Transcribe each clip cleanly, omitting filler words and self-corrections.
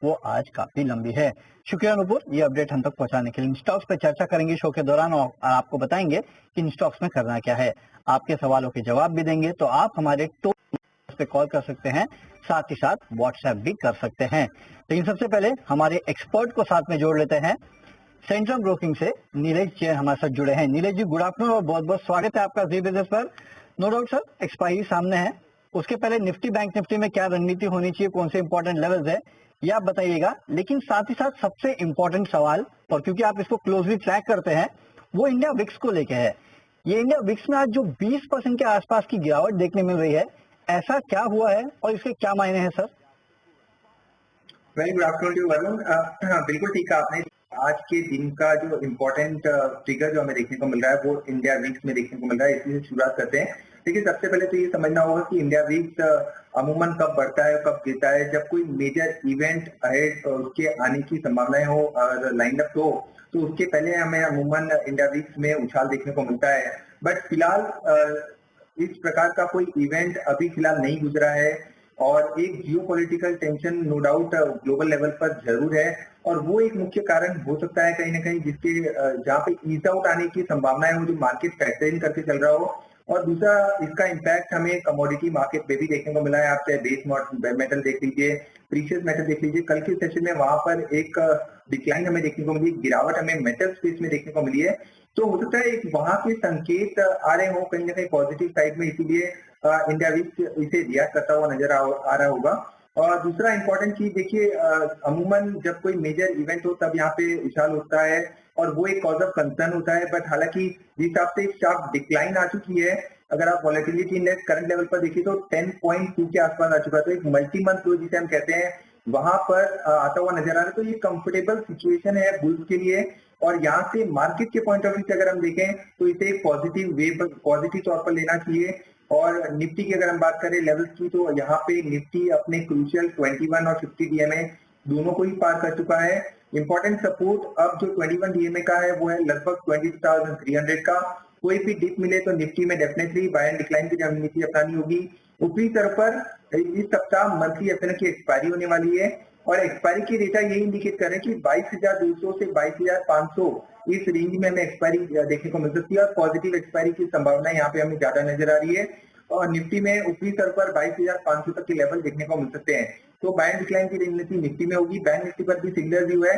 वो आज काफी लंबी है। शुक्रिया नुपुर, ये अपडेट हम तक पहुंचाने के लिए। इन स्टॉक्स पे चर्चा करेंगे शो के दौरान और आपको बताएंगे कि इन स्टॉक्स में करना क्या है। आपके सवालों के जवाब भी देंगे, तो आप हमारे टोल पे कॉल कर सकते हैं, साथ ही साथ व्हाट्सएप भी कर सकते हैं। लेकिन सबसे पहले हमारे एक्सपर्ट को साथ में जोड़ लेते हैं। सेंट्रम ब्रोकिंग से नीलेश जैन हमारे साथ जुड़े हैं। नीलेश जी, गुड आफ्टरनून और बहुत बहुत स्वागत है आपका जी बिजनेस पर। नो डाउट सर, एक्सपायरी सामने है, उसके पहले निफ्टी बैंक निफ्टी में क्या रणनीति होनी चाहिए, कौन से इंपॉर्टेंट लेवल्स है, ये आप बताइएगा। लेकिन साथ ही साथ सबसे इंपॉर्टेंट सवाल, और क्योंकि आप इसको क्लोजली ट्रैक करते हैं, वो इंडिया विक्स को लेके है। ये इंडिया विक्स में आज जो 20% के आसपास की गिरावट देखने मिल रही है, ऐसा क्या हुआ है और इसके क्या मायने हैं sir? Very good afternoon to Varun. बिल्कुल ठीक है आपने। आज के दिन का जो इम्पोर्टेंट फिगर जो हमें देखने को मिल रहा है वो इंडिया वीक्स में देखने को मिल रहा है। इसी से शुरुआत करते हैं। देखिए, सबसे पहले तो ये समझना होगा कि इंडिया वीक्स अमूमन कब बढ़ता है कब गिरता है। जब कोई मेजर इवेंट अहेड उसके आने की संभावनाएं हो और लाइन अप हो, तो उसके पहले हमें अमूमन इंडिया वीक्स में उछाल देखने को मिलता है। बट फिलहाल इस प्रकार का कोई इवेंट अभी फिलहाल नहीं गुजरा है और एक geopolitical tension no doubt global level पर जरूर है और वो एक मुख्य कारण हो सकता है कहीं ना कहीं, जिसके जहाँ पे ईज आउट आने की संभावना है, वो जो मार्केट फैक्टर इन करके चल रहा हो। और दूसरा, इसका इम्पैक्ट हमें कमोडिटी मार्केट पे भी देखने को मिला है। आप चाहे बेस मेटल देख लीजिए, प्रीशियस मेटल देख लीजिए, कल के सेशन में वहां पर एक डिक्लाइन हमें देखने को मिली, गिरावट हमें मेटल स्पेस में देखने को मिली है। तो हो सकता है एक वहां के संकेत आ रहे हो कहीं ना कहीं पॉजिटिव साइड में, इसीलिए इंडिया वीक इसे रिएक्ट करता हुआ नजर आ रहा होगा। और दूसरा इंपॉर्टेंट चीज देखिए, अमूमन जब कोई मेजर इवेंट हो तब यहाँ पे उछाल होता है और वो एक कॉज ऑफ कंसर्न होता है। बट हालांकि जिस हिसाब से एक शार्प डिक्लाइन आ चुकी है, अगर आप वॉलेटिलिटी इंडेक्स करंट लेवल पर देखिए तो 10.2 के आसपास आ चुका है। तो एक मल्टी मंथ लो जिसे हम कहते हैं, वहां पर आता हुआ नजर आ रहा है। तो ये कंफर्टेबल सिचुएशन है बुल्स के लिए। और यहाँ से मार्केट के पॉइंट ऑफ व्यू से अगर हम देखें तो इसे एक पॉजिटिव तौर पर लेना चाहिए। और निफ्टी की अगर हम बात करें लेवल्स की, तो यहाँ पे निफ्टी अपने क्रूशियल 21 और 50 डीएमए दोनों को ही पार कर चुका है। इंपॉर्टेंट सपोर्ट अब जो 21 डीएमए का है वो है लगभग 22,300 का। कोई भी डिप मिले तो निफ्टी में डेफिनेटली बाय एंड डिक्लाइन की रणनीति अपनानी होगी। ऊपरी तरफ पर इस सप्ताह मंथली एफएनओ की एक्सपायरी होने वाली है और एक्सपायरी की डेटा यही इंडिकेट कर रहे हैं कि 22,200 से 22,500 इस रेंज में हमें एक्सपायरी देखने को मिल सकती है और पॉजिटिव एक्सपायरी की संभावना यहाँ पे हमें ज्यादा नजर आ रही है। और निफ्टी में ऊपरी स्तर पर 22,500 तक के लेवल देखने को मिल सकते हैं। तो बाय एंड डिक्लाइन की रणनीति निफ्टी में होगी। बैंक निफ्टी पर भी सिमिलर व्यू है।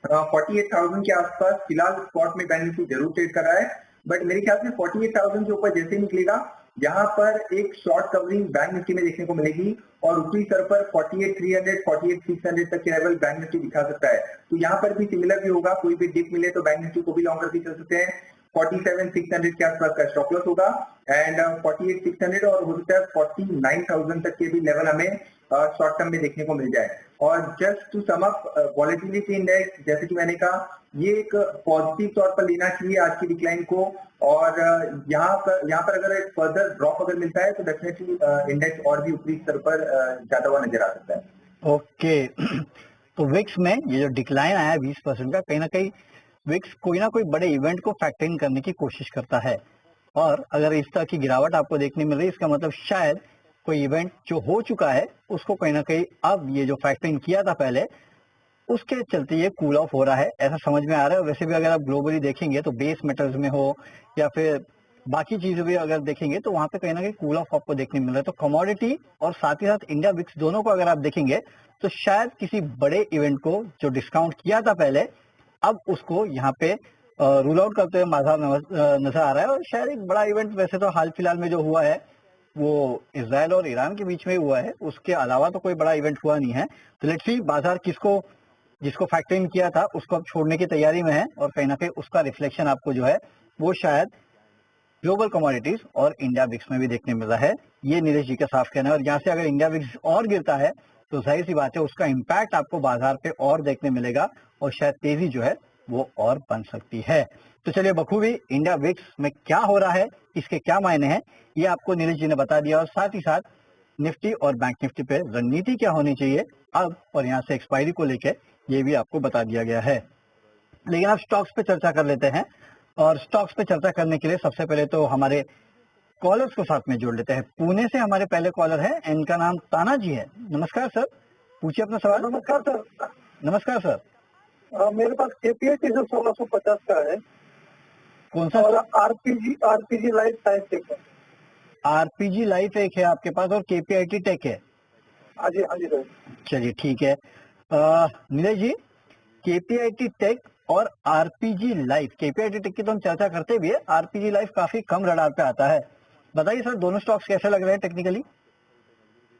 48,000 के आसपास फिलहाल स्पॉट में बैंक निफ्टी जरूर ट्रेड कर रहा है। बट मेरे ख्याल से 48,000 के ऊपर जैसे निकलेगा, यहाँ पर एक शॉर्ट कवरिंग बैंक निफ्टी में देखने को मिलेगी और ऊपरी स्तर पर 48,300, 48,600 तक के लेवल बैंक निफ्टी दिखा सकता है। तो यहाँ पर भी सिमिलर भी होगा। कोई भी डिप मिले तो बैंक निफ्टी को भी लॉन्ग करके चल सकते हैं। 47,600 के आसपास का स्टॉप लॉस होगा एंड 48,600 और हो सकता है 49,000 तक के भी लेवल हमें शॉर्ट टर्म में देखने को मिल जाए। और just to sum up, volatility index जैसे कि मैंने कहा, ये एक पॉजिटिव तौर पर लेना चाहिए आज की डिक्लाइन को। और यहाँ पर अगर एक फर्दर ड्रॉप अगर मिलता है तो डेफिनेटली इंडेक्स और भी ऊपरी स्तर पर जाता हुआ नजर आ सकता है। ओके तो विक्स में ये जो डिक्लाइन आया है 20% का, कहीं ना कहीं विक्स कोई ना कोई बड़े इवेंट को फैक्टर इन करने की कोशिश करता है। और अगर इस तरह की गिरावट आपको देखने मिल रही है, इसका मतलब शायद कोई इवेंट जो हो चुका है उसको कहीं ना कहीं अब ये जो फैक्टर इन किया था पहले, उसके चलते ये कूल ऑफ हो रहा है, ऐसा समझ में आ रहा है। वैसे भी अगर आप ग्लोबली देखेंगे तो बेस मेटल्स में हो या फिर बाकी चीजें भी अगर देखेंगे तो वहां पे कहीं ना कहीं कूल ऑफ आपको देखने मिल रहा है। तो कमोडिटी और साथ ही साथ इंडिया विक्स दोनों को अगर आप देखेंगे तो शायद किसी बड़े इवेंट को जो डिस्काउंट किया था पहले, अब उसको यहाँ पे रूल आउट करते हुए बाजार नजर आ रहा है। और शायद एक बड़ा इवेंट वैसे तो हाल फिलहाल में जो हुआ है वो इसराइल और ईरान के बीच में हुआ है, उसके अलावा तो कोई बड़ा इवेंट हुआ नहीं है। तो लेट्स सी बाजार जिसको फैक्टर इन किया था उसको अब छोड़ने की तैयारी में है और कहीं ना कहीं उसका रिफ्लेक्शन आपको जो है वो शायद ग्लोबल कमोडिटीज और इंडिया विक्स में भी देखने मिल रहा है। ये नीरज जी का साफ कहना है। और यहाँ से अगर इंडिया विक्स और गिरता है तो जाहिर सी बात है उसका इम्पैक्ट आपको बाजार पे और देखने मिलेगा और शायद तेजी जो है वो और बन सकती है। तो चलिए बखूबी इंडिया विक्स में क्या हो रहा है, इसके क्या मायने हैं, ये आपको नीरज जी ने बता दिया। और साथ ही साथ निफ्टी और बैंक निफ्टी पे रणनीति क्या होनी चाहिए अब और यहाँ से एक्सपायरी को लेकर, ये भी आपको बता दिया गया है। लेकिन अब स्टॉक्स पे चर्चा कर लेते हैं। और स्टॉक्स पे चर्चा करने के लिए सबसे पहले तो हमारे कॉलर्स को साथ में जोड़ लेते हैं। पुणे से हमारे पहले कॉलर है, इनका नाम ताना जी है। नमस्कार सर। पूछिए अपना सवाल। नमस्कार सर। नमस्कार सर। मेरे पास KPIT से 1650 का है कौन सा? और आरपीजी लाइफ साइंस टेक है। आरपीजी लाइफ एक है आपके पास और केपीआईटी टेक है। हाँ जी सर। चलिए ठीक है। नीरज जी, केपीआईटी टेक और आरपीजी लाइफ, केपीआईटी टेक की तो हम चर्चा करते भी है, आरपीजी लाइफ काफी कम रडार पे आता है। बताइए सर, दोनों स्टॉक्स कैसे लग रहे हैं टेक्निकली?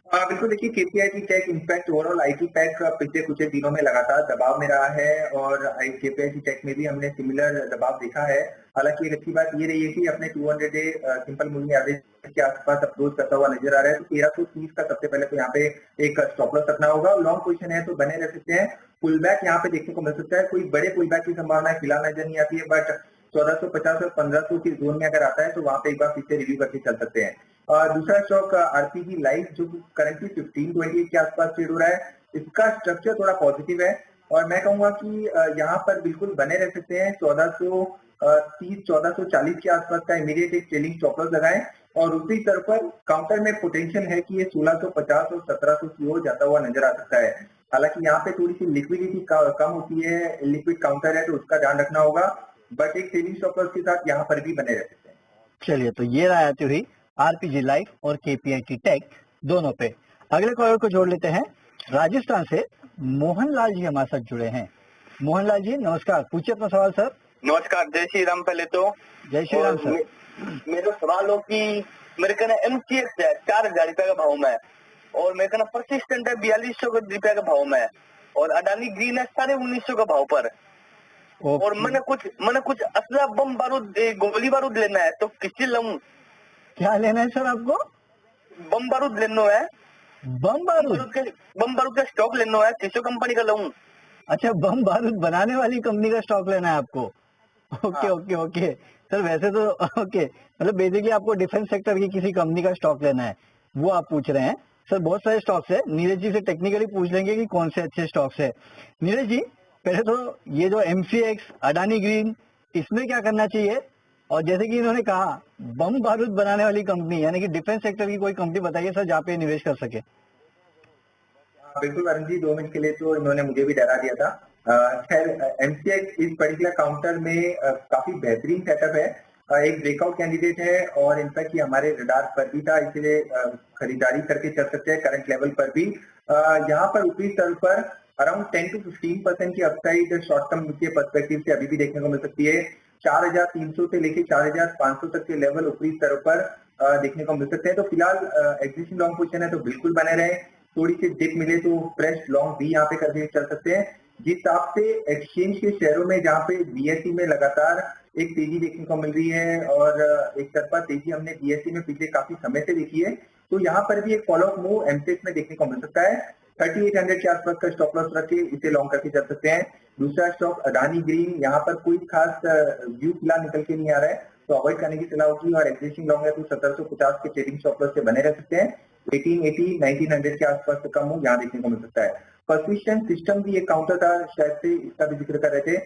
बिल्कुल देखिए, KPIT tech in fact overall IT tech पिछले कुछ दिनों में लगातार दबाव में रहा है और केपीआईटी टेक में भी हमने सिमिलर दबाव देखा है। हालांकि एक अच्छी बात ये रही है कि अपने 200 डे सिंपल मूविंग एवरेज के आसपास अप्रोच करता हुआ नजर आ रहा है। तो 1330 का सबसे पहले तो यहाँ पे एक स्टॉप लॉस रखना होगा। लॉन्ग पोजीशन है तो बने रह सकते हैं। पुल बैक यहाँ पे देखने को मिल सकता है, कोई बड़े पुल बैक की संभावना फिलहाल नजर नहीं आती है, बट 1450 और 1500 की जोन में अगर आता है तो वहां पे एक बार फिर से रिव्यू करके चल सकते हैं। दूसरा स्टॉक आरपीजी लाइफ जो करंटली 1528 के आसपास ट्रेड हो रहा है, इसका स्ट्रक्चर थोड़ा पॉजिटिव है और मैं कहूंगा कि यहाँ पर बिल्कुल बने रह सकते हैं। 1430 1440 के आसपास का इमीडिएट एक ट्रेलिंग स्टॉप लॉस लगाएं और उसी स्तर पर काउंटर में पोटेंशियल है कि ये 1650 और 1700 की ओर जाता हुआ नजर आ सकता है। हालांकि यहाँ पे थोड़ी सी लिक्विडिटी कम होती है, लिक्विड काउंटर है तो उसका ध्यान रखना होगा, बट एक ट्रेलिंग स्टॉप लॉस के साथ यहाँ पर भी बने रह सकते हैं। चलिए, तो ये रहा आती हुई आरपीजी लाइफ और केपीआईटी टेक दोनों पे। अगले कॉलर को जोड़ लेते हैं। राजस्थान से मोहनलाल जी हमारे साथ जुड़े हैं। मोहनलाल जी नमस्कार, पूछिए अपना सवाल सर। नमस्कार, जय श्री राम। पहले तो जय श्री राम सर। मेरा सवाल हो कि मेरे कहना MCX है 4000 रुपए का भाव में और मेरे कहना परसिस्टेंट है 4200 रुपए का भाव में और अडानी ग्रीन है 1950 का भाव पर। और मैंने कुछ असला बम बारूद गोली बारूद लेना है तो किससे लूं? क्या लेना है सर आपको? बम बारूद लेना है। बम बारूद? बम बारूद का स्टॉक लेना है, किसो कंपनी का लूं? अच्छा, बम बारूद बनाने वाली कंपनी का स्टॉक लेना है आपको? ओके ओके ओके सर, वैसे तो ओके, मतलब बेसिकली आपको डिफेंस सेक्टर की किसी कंपनी का स्टॉक लेना है, वो आप पूछ रहे हैं। सर बहुत सारे स्टॉक्स है, नीरज जी से टेक्निकली पूछ लेंगे कि कौन से अच्छे स्टॉक्स है। नीरज जी, पहले तो ये जो MCX अडानी ग्रीन, इसमें क्या करना चाहिए? और जैसे कि इन्होंने कहा बम बारूद बनाने वाली कंपनी, यानी कि डिफेंस सेक्टर की कोई कंपनी बताइए सर जहाँ पे निवेश कर सके। बिल्कुल वरुण जी, 2 मिनट के लिए तो इन्होंने मुझे भी डरा दिया था। खैर MCX इस पर्टिकुलर काउंटर में काफी बेहतरीन सेटअप है, एक ब्रेकआउट कैंडिडेट है और इनफैक्ट ये हमारे रडार पर भी था, इसलिए खरीदारी करके चल सकते हैं करंट लेवल पर भी। यहाँ पर ऊपरी स्तर पर अराउंड 10 to 15% की अपसाइड शॉर्ट टर्म के पर्सपेक्टिव से अभी भी देखने को मिल सकती है। 4300 से लेके 4500 तक के लेवल ऊपरी स्तर पर देखने को मिल सकते हैं। तो फिलहाल एग्जिस्टिंग लॉन्ग पोजीशन है तो बिल्कुल बने रहे। थोड़ी सी डिप मिले तो फ्रेश लॉन्ग भी यहाँ पे करके चल सकते हैं। जिस हिसाब से एक्सचेंज के शेयरों में जहाँ पे BSE में लगातार एक तेजी देखने को मिल रही है और एक तरफा तेजी हमने BSE में पिछले काफी समय से देखी है, तो यहाँ पर भी एक फॉलोअप मूव MCX में देखने को मिल सकता है। 3800 के आसपास का स्टॉप लॉस रख के इसे लॉन्ग करके चल सकते हैं। दूसरा स्टॉक अडानी ग्रीन, यहाँ पर कोई खास व्यू फिलहाल निकल के नहीं आ रहा है तो अवॉइड करने की सलाह होगी और एग्जिस्टिंग लॉन्ग है तो 1750 के ट्रेडिंग स्टॉप लॉस से बने रह सकते हैं। 1880 1900 के आसपास का मूव यहाँ देखने को मिल सकता है। परसिस्टेंट सिस्टम भी एक काउंटर था, शायद से इसका भी जिक्र कर रहे थे।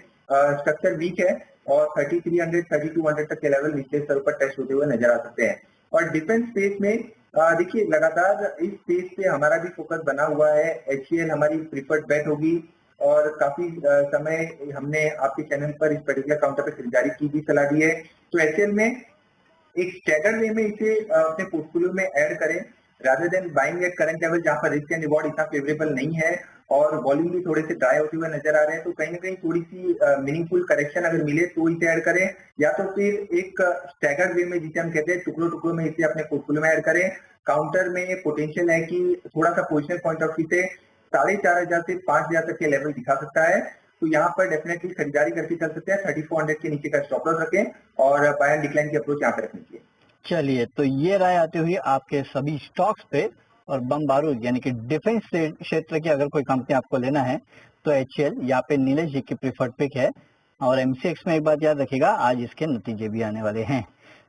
स्ट्रक्चर वीक है और 3300 3200 तक के लेवल निचले स्तर पर टेस्ट होते हुए नजर आ सकते हैं। और डिफेंस स्पेस में देखिए लगातार इस स्पेस पे हमारा भी फोकस बना हुआ है। HCL हमारी प्रीफर्ड बेट होगी और काफी समय हमने आपके चैनल पर इस पर्टिकुलर काउंटर पे खरीदारी की भी सलाह दी है। तो HCL में एक स्टैगर्ड वे में इसे अपने पोर्टफोलियो में ऐड करें rather than buying at current level, जहां पर रिस्क एंड रिवॉर्ड इतना फेवरेबल नहीं है और वॉल्यूम भी थोड़े से ड्राई होते हुए नजर आ रहे हैं। तो कहीं ना कहीं थोड़ी सी मीनिंगफुल करेक्शन अगर मिले तो इसे ऐड करें, या तो फिर एक स्टैगर्ड वे में जिसे हम कहते हैं टुकड़ों टुकड़ों में इसे अपने पोर्टफोलियो में ऐड करें। काउंटर में पोटेंशियल है कि थोड़ा सा पोजिशनल पॉइंट ऑफ व्यू से 4500 से 5000 तक के लेवल दिखा सकता है, तो यहाँ पर डेफिनेटली खरीदारी करके चल सकते हैं। 3400 के नीचे का स्टॉप लॉस रखें और बाय एंड डिक्लाइन की अप्रोच यहाँ पे रखनी चाहिए। चलिए, तो ये राय आती हुई आपके सभी स्टॉक्स पे। और बम बारूद यानी कि डिफेंस क्षेत्र की अगर कोई कंपनी आपको लेना है तो HCL या पे नीलेश जी की प्रीफर्ड पिक है। और MCX में एक बात याद रखिएगा, आज इसके नतीजे भी आने वाले हैं।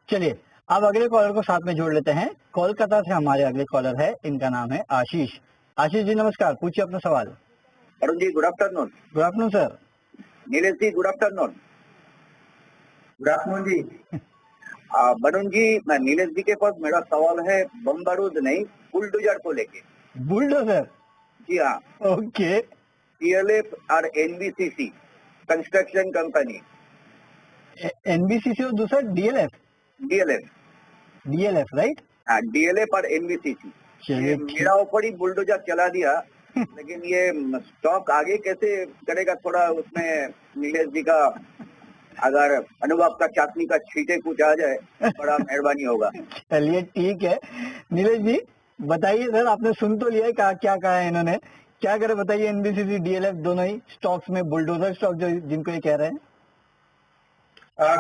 चलिए, अब अगले कॉलर को साथ में जोड़ लेते हैं। कोलकाता से हमारे अगले कॉलर है, इनका नाम है आशीष। आशीष जी नमस्कार, पूछिए अपना सवाल। Arun ji good afternoon. Good afternoon sir. Nilesh ji good afternoon. Good afternoon ji. Varun ji, मैं नीलेश जी के पास मेरा सवाल है बम बारूद नहीं बुलडोजर को लेके। बुलडोजर? जी हाँ, ओके, DLF और NBCC कंस्ट्रक्शन कंपनी, एनबीसीसी और दूसरा डीएलएफ, DLF, डीएलएफ राइट? हाँ DLF और NBCC। चलिए ये ठीक। मेरा ऊपर ही बुलडोजर चला दिया, लेकिन ये स्टॉक आगे कैसे करेगा, थोड़ा उसमें नीलेश जी का अगर अनुभव का चाशनी का छींटे कुछ आ जाए, बड़ा मेहरबानी होगा। चलिए ठीक है, नीलेश जी बताइए सर, आपने सुन तो लिया है क्या कहा है इन्होंने, क्या करे बताइए। एनबीसीसी डीएलएफ दोनों ही स्टॉक्स में बुलडोजर स्टॉक जो जिनको ये कह रहे हैं।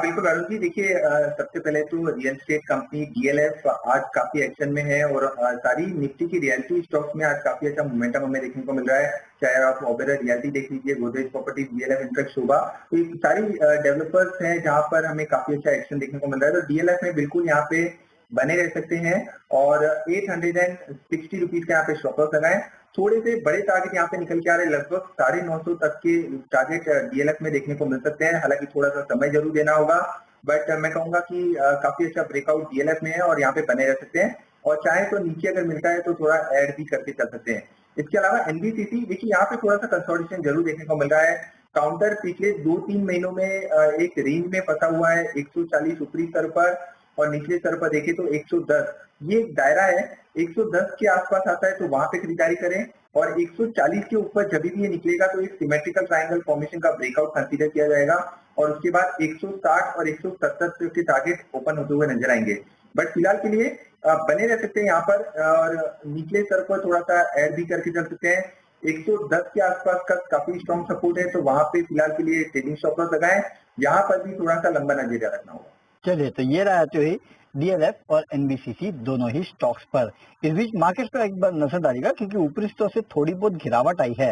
बिल्कुल अरुण जी, देखिए सबसे पहले तो रियल एस्टेट कंपनी डीएलएफ आज काफी एक्शन में है और सारी निफ्टी की रियलिटी स्टॉक्स में आज काफी अच्छा मोमेंटम हमें देखने को मिल रहा है। चाहे आप ओबेरॉय रियल्टी देख लीजिए, गोदरेज प्रॉपर्टीज, डीएलएफ, इनफैक्ट शोभा, तो ये सारी डेवलपर्स हैं जहां पर हमें काफी अच्छा एक्शन देखने को मिल रहा है। तो डीएलएफ में बिल्कुल यहाँ पे बने रह सकते हैं और 860 रुपीज के यहाँ पे स्टॉप लॉस लगाएं। थोड़े से बड़े टारगेट यहाँ पे निकल के आ रहे हैं, लगभग 950 तक के टारगेट डीएलएफ में देखने को मिल सकते हैं। हालांकि थोड़ा सा समय जरूर देना होगा, बट मैं कहूंगा कि काफी अच्छा ब्रेकआउट डीएलएफ में है और यहाँ पे बने रह सकते हैं। और चाहे तो नीचे अगर मिलता है तो थोड़ा ऐड भी करके चल सकते हैं। इसके अलावा एनबीसीसी देखिए, यहाँ पे थोड़ा सा कंसोलिडेशन जरूर देखने को मिल रहा है। काउंटर पिछले 2-3 महीनों में एक रेंज में फंसा हुआ है, 140 ऊपरी स्तर पर और निचले स्तर पर देखें तो 110, ये एक दायरा है। 110 के आसपास आता है तो वहां पे खरीदारी करें और 140 के ऊपर जब भी ये निकलेगा तो एक सिमेट्रिकल ट्रायंगल फॉर्मेशन का ब्रेकआउट कंसीडर किया जाएगा और उसके बाद 160 और 170 के टारगेट ओपन होते हुए नजर आएंगे। बट फिलहाल के लिए बने रह सकते हैं यहाँ पर और निचले स्तर पर थोड़ा सा ऐड भी करके चल सकते हैं। 110 के आसपास का काफी स्ट्रॉन्ग सपोर्ट है, तो वहां पे फिलहाल के लिए ट्रेडिंग स्टॉप लॉस लगाएं। यहाँ पर भी थोड़ा सा लंबा नजरिया रखना होगा। चलिए तो ये रहा तो ही डीएलएफ और एनबीसीसी दोनों ही स्टॉक्स पर। इस बीच मार्केट पर एक बार नजर डालिएगा क्योंकि ऊपरी स्तर से थोड़ी बहुत गिरावट आई है।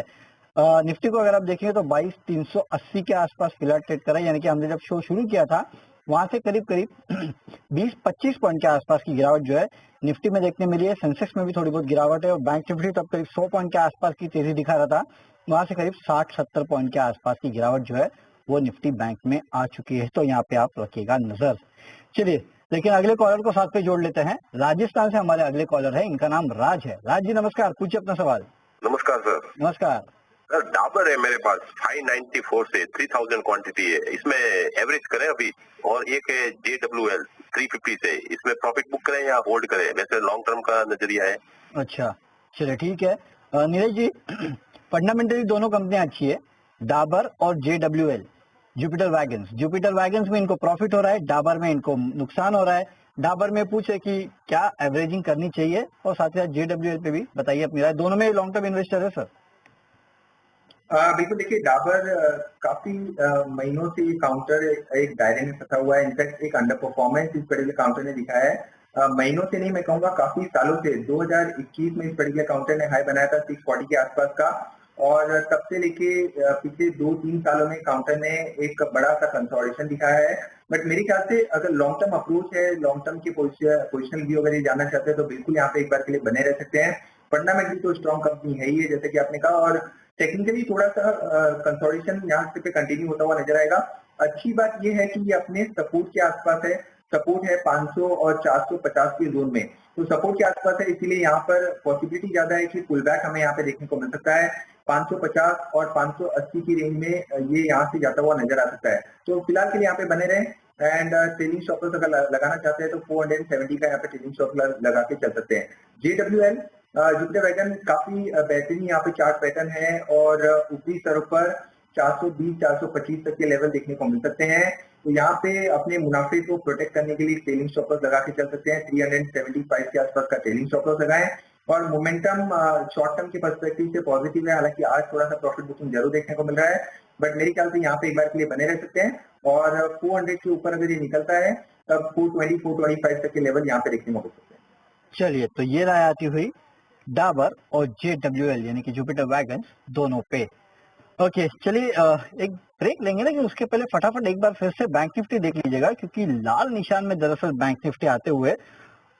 निफ्टी को अगर आप देखेंगे तो 22,380 के आसपास फिलहाल ट्रेड कर रहा है, यानी कि हमने जब शो शुरू किया था वहां से करीब 20-25 पॉइंट के आसपास की गिरावट जो है निफ्टी में देखने मिली है। सेंसेक्स में भी थोड़ी बहुत गिरावट है और बैंक निफ्टी तब करीब 100 पॉइंट के आसपास की तेजी दिखा रहा था, वहां से करीब 60-70 पॉइंट के आसपास की गिरावट जो है वो निफ्टी बैंक में आ चुकी है, तो यहाँ पे आप रखिएगा नजर। चलिए लेकिन अगले कॉलर को साथ पे जोड़ लेते हैं। राजस्थान से हमारे अगले कॉलर है, इनका नाम राज है। राज जी नमस्कार, पूछिए अपना सवाल। नमस्कार सर। नमस्कार सर डाबर है मेरे पास 594 से 3000 क्वांटिटी है, इसमें एवरेज करें अभी, और एक है JWL 350 से, इसमें प्रॉफिट बुक करें या होल्ड करें, वैसे लॉन्ग टर्म का नजरिया है। अच्छा चलिए ठीक है। नीरज जी फंडामेंटली दोनों कंपनियां अच्छी है, डाबर और JWL। जुपिटर वैगन्स में इनको प्रॉफिट हो रहा है, डाबर में इनको नुकसान हो रहा है। डाबर में पूछे कि क्या एवरेजिंग करनी चाहिए और साथ ही साथ JWL पे भी बताइए अपनी राय, दोनों में लॉन्ग टर्म इन्वेस्टर है सर। बिल्कुल देखिए, डाबर काफी महीनों से ये काउंटर एक दायरे में फंसा हुआ है। इनफैक्ट एक अंडर परफॉर्मेंस इस पर्टिकुलर काउंटर ने दिखाया है। महीनों से नहीं, मैं कहूंगा काफी सालों से। 2021 में इस पर्टिकुलर काउंटर ने हाई बनाया था 640 के आसपास का और तब से लेके पिछले 2-3 सालों में काउंटर ने एक बड़ा सा कंसोलिडेशन दिखाया है। बट मेरे ख्याल से अगर लॉन्ग टर्म अप्रोच है, लॉन्ग टर्म की पोजिशनल व्यू अगर ये जानना चाहते हैं तो बिल्कुल यहाँ पे एक बार के लिए बने रह सकते हैं। फंडामेंटली तो स्ट्रॉन्ग कंपनी है ही है जैसे कि आपने कहा, और टेक्निकली थोड़ा सा कंसोलिडेशन यहाँ से पे कंटिन्यू होता हुआ नजर आएगा। अच्छी बात यह है कि ये अपने सपोर्ट के आसपास है। सपोर्ट है 500 और 450 के जोन में, तो सपोर्ट के आसपास है, इसीलिए यहाँ पर पॉसिबिलिटी ज्यादा है कि पुल बैक हमें यहाँ पे देखने को मिल सकता है। 550 और 580 की रेंज में ये यहाँ से जाता हुआ नजर आ सकता है। तो फिलहाल के लिए यहाँ पे बने रहे एंड ट्रेडिंग स्टॉप लॉस अगर लगाना चाहते हैं तो 470 का यहाँ पे ट्रेडिंग स्टॉप लॉस लगा के चल सकते हैं। JWL जुपिटर वैगन काफी बेहतरीन यहाँ पे चार्ट पैटर्न है और ऊपरी स्तर पर 420-425 तक के लेवल देखने को मिल सकते हैं। तो यहाँ पे अपने मुनाफे को प्रोटेक्ट करने के लिए ट्रेलिंग स्टॉप लॉस लगा के चल सकते हैं। 375 के आसपास का ट्रेलिंग स्टॉप लॉस लगाएं और मोमेंटम शॉर्ट टर्म के पर्सपेक्टिव से पॉजिटिव है। हालांकि आज थोड़ा सा प्रॉफिट बुकिंग जरूर देखने को मिल रहा है, बट मेरे ख्याल से यहाँ पे एक बार के लिए बने रह सकते हैं और 400 के ऊपर अगर ये निकलता है तब 420-425 तक के लेवल यहाँ पे देखने को मिल सकते हैं। चलिए तो ये राय आती हुई डाबर और JWL यानी कि जुपिटर वैगन दोनों पे। ओके चलिए एक ब्रेक लेंगे, लेकिन उसके पहले फटाफट एक बार फिर से बैंक निफ्टी देख लीजिएगा क्योंकि लाल निशान में दरअसल बैंक निफ्टी आते हुए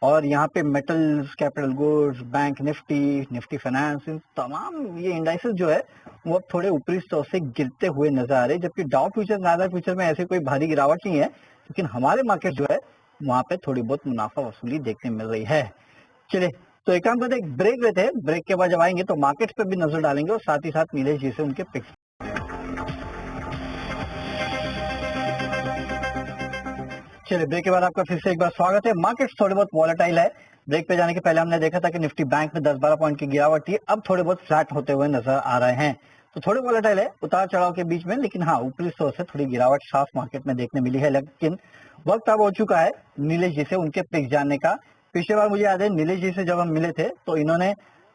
और यहाँ पे metals, capital goods, bank Nifty finance, इन तमाम ये इंडाइसेस जो है वो अब थोड़े ऊपरी स्तर से गिरते हुए नजर आ रहे हैं, जबकि डाउ फ्यूचर, नास्डैक फ्यूचर में ऐसे कोई भारी गिरावट नहीं है, लेकिन हमारे मार्केट जो है वहां पे थोड़ी बहुत मुनाफा वसूली देखने मिल रही है। चलिए तो एक काम करते हैं, एक ब्रेक लेते हैं, ब्रेक के बाद जब आएंगे तो मार्केट्स पे भी नजर डालेंगे और साथ ही साथ नीलेश जी से उनके पिक्स। चलिए ब्रेक के बाद आपका फिर से एक बार स्वागत है। मार्केट्स थोड़े बहुत वॉलेटाइल है। ब्रेक पे जाने के पहले हमने देखा था कि निफ्टी बैंक में 10-12 पॉइंट की गिरावट थी, अब थोड़े बहुत फ्लैट होते हुए नजर आ रहे हैं। तो थोड़े वॉलेटाइल है, उतार चढ़ाव के बीच में, लेकिन हाँ ऊपरी स्तर से थोड़ी गिरावट साफ मार्केट में देखने मिली है। लेकिन वक्त अब हो चुका है नीलेश जी से उनके पिक्स जानने का। पिछले बार मुझे याद है नीलेश जी से जब हम मिले थे तो इन्होंने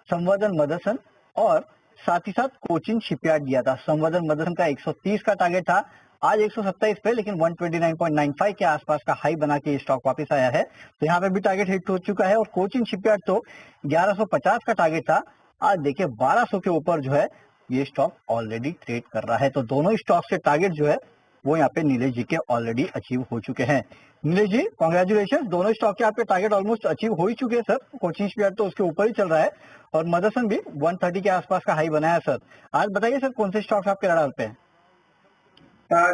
संवर्धन मदरसन और साथ ही साथ कोचिन शिपयार्ड दिया था। संवर्धन मदरसन का 130 का टारगेट था, आज 127 पे, लेकिन 129.95 के आसपास का हाई बना के स्टॉक वापस आया है। तो यहाँ पे भी टारगेट हिट हो चुका है। और कोचिन शिपयार्ड तो 1150 का टारगेट था, आज देखिए 1200 के ऊपर जो है ये स्टॉक ऑलरेडी ट्रेड कर रहा है। तो दोनों स्टॉक के टारगेट जो है वो यहाँ पे नीलेश जी के ऑलरेडी अचीव हो चुके हैं। नीलेश जी कॉन्ग्रेचुलेशन, दोनों स्टॉक के आपके टारगेट ऑलमोस्ट अचीव हो ही चुके हैं सर। कोचिंग शिपयार्ड तो उसके ऊपर ही चल रहा है और मदरसन भी 130 के आसपास का हाई बनाया सर। आज बताइए सर कौन से स्टॉक्स आपके रडार पे हैं?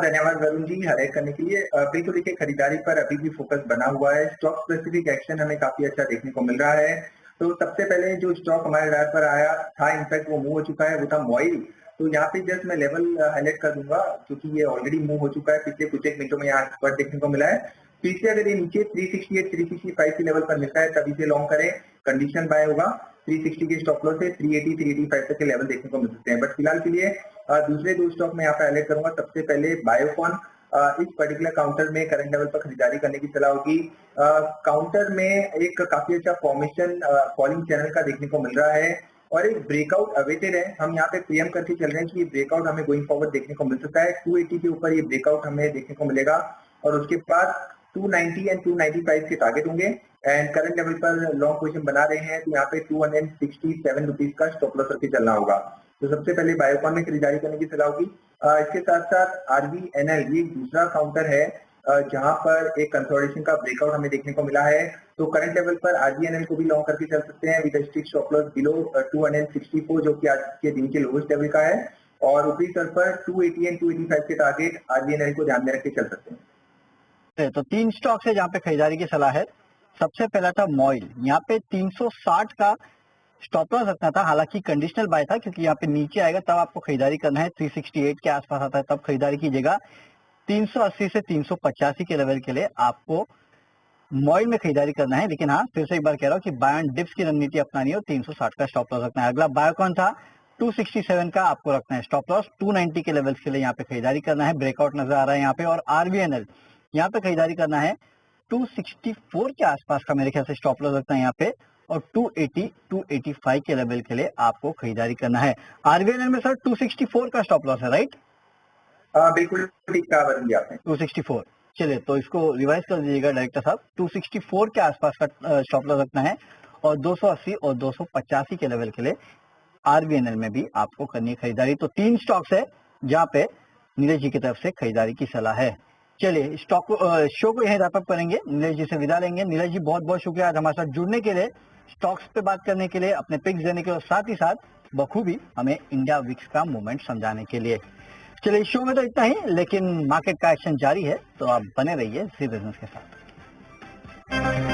धन्यवाद वरुण जी हाईलाइट करने के लिए। बिल्कुल देखिए खरीदारी पर अभी भी फोकस बना हुआ है। स्टॉक स्पेसिफिक एक्शन हमें काफी अच्छा देखने को मिल रहा है। तो सबसे पहले जो स्टॉक हमारे रडार पर आया था, इनफैक्ट वो मूव हो चुका है, वो था मॉइल। तो यहाँ पे जस्ट मैं लेवल हाईलाइट कर दूंगा क्योंकि ये ऑलरेडी मूव हो चुका है। पिछले कुछ एक मिनटों में यहाँ स्पर्ट देखने को मिला है। पीछे अगर ये नीचे 368 365 के लेवल पर मिलता है तभी से लॉन्ग करें, कंडीशन बाय होगा। 360 के स्टॉप लॉस से 380 385 तक के लेवल देखने को मिल सकते हैं। बट फिलहाल के लिए दूसरे दो स्टॉक में यहाँ पे हाईलाइट करूंगा। सबसे पहले बायोकॉन, इस पर्टिकुलर काउंटर में करंट लेवल पर खरीदारी करने की सलाह होगी। काउंटर में एक काफी अच्छा फॉर्मेशन फॉलिंग चैनल का देखने को मिल रहा है और एक ब्रेकआउट अवेटेड है। हम यहाँ पे प्रीएम करके चल रहे हैं कि ये ब्रेकआउट हमें गोइंग फॉरवर्ड देखने को मिल सकता है। 280 के ऊपर ये ब्रेकआउट हमें देखने को मिलेगा और उसके बाद 290 एंड 295 के टारगेट होंगे। एंड करंट लेवल पर लॉन्ग पोजीशन बना रहे हैं तो यहाँ पे 267 रुपीज का स्टॉप लॉस रख के चलना होगा। तो सबसे पहले बायोकॉन में खरीदारी करने की सलाह होगी। इसके साथ साथ आरबीएनएल, ये दूसरा काउंटर है जहां पर एक कंसोलिडेशन का ब्रेकआउट हमें देखने को मिला है। तो करंट लेवल पर आरबीएनएल को भी लॉन्ग करके चल सकते हैं with strict stop loss below 264 जो कि आज के दिन के लोवेस्ट लेवल का है। और ऊपरी स्तर पर 280 एंड 285 के टारगेट आरबीएनएल को ध्यान में रख के चल सकते हैं। तो 3 स्टॉक है जहाँ पे खरीदारी की सलाह है। सबसे पहला था मॉइल, यहाँ पे 360 का स्टॉप लॉस रखना था, हालांकि कंडीशनल बाय था क्योंकि यहाँ पे नीचे आएगा तब आपको खरीदारी करना है। 368 के आसपास आता है तब खरीदारी कीजिएगा। 380 से 385 के लेवल के लिए आपको मॉइल में खरीदारी करना है। लेकिन हाँ फिर से एक बार कह रहा हूँ कि बाय एंड डिप्स की रणनीति अपनानी है और 360 का स्टॉप लॉस रखना है। अगला बायोकॉन था, 267 का आपको रखना है स्टॉप लॉस। 290 के लेवल्स के लिए यहाँ पे खरीदारी करना है, ब्रेकआउट नजर आ रहा है यहाँ पे। और आरबीएनएल यहाँ पे खरीदारी करना है 264 के आसपास का मेरे ख्याल से स्टॉप लॉस रखना है यहाँ पे। और 280 285 के लेवल के लिए आपको खरीदारी करना है। आरबीएनएल में सर 264 का स्टॉप लॉस है, राइट? बिल्कुल ठीक कहा वरुण जी आपने। 264, चलिए तो इसको रिवाइज कर दीजिएगा डायरेक्टर साहब। 264 के आसपास का स्टॉप लॉस रखना है और 280 और 285 के लेवल के लिए आरबीएनएल में भी आपको करनी है खरीदारी। तो 3 स्टॉक्स है जहाँ पे नीलेश जी की तरफ से खरीदारी की सलाह है। चलिए स्टॉक शो को यहीं रैप अप करेंगे, नीलेश जी से विदा लेंगे। नीलेश जी बहुत बहुत शुक्रिया आज हमारे साथ जुड़ने के लिए, स्टॉक्स पे बात करने के लिए, अपने पिक्स देने के लिए और साथ ही साथ बखूबी हमें इंडिया विक्स का मूवमेंट समझाने के लिए। चलिए शो में तो इतना ही, लेकिन मार्केट का एक्शन जारी है तो आप बने रहिए जी बिजनेस के साथ।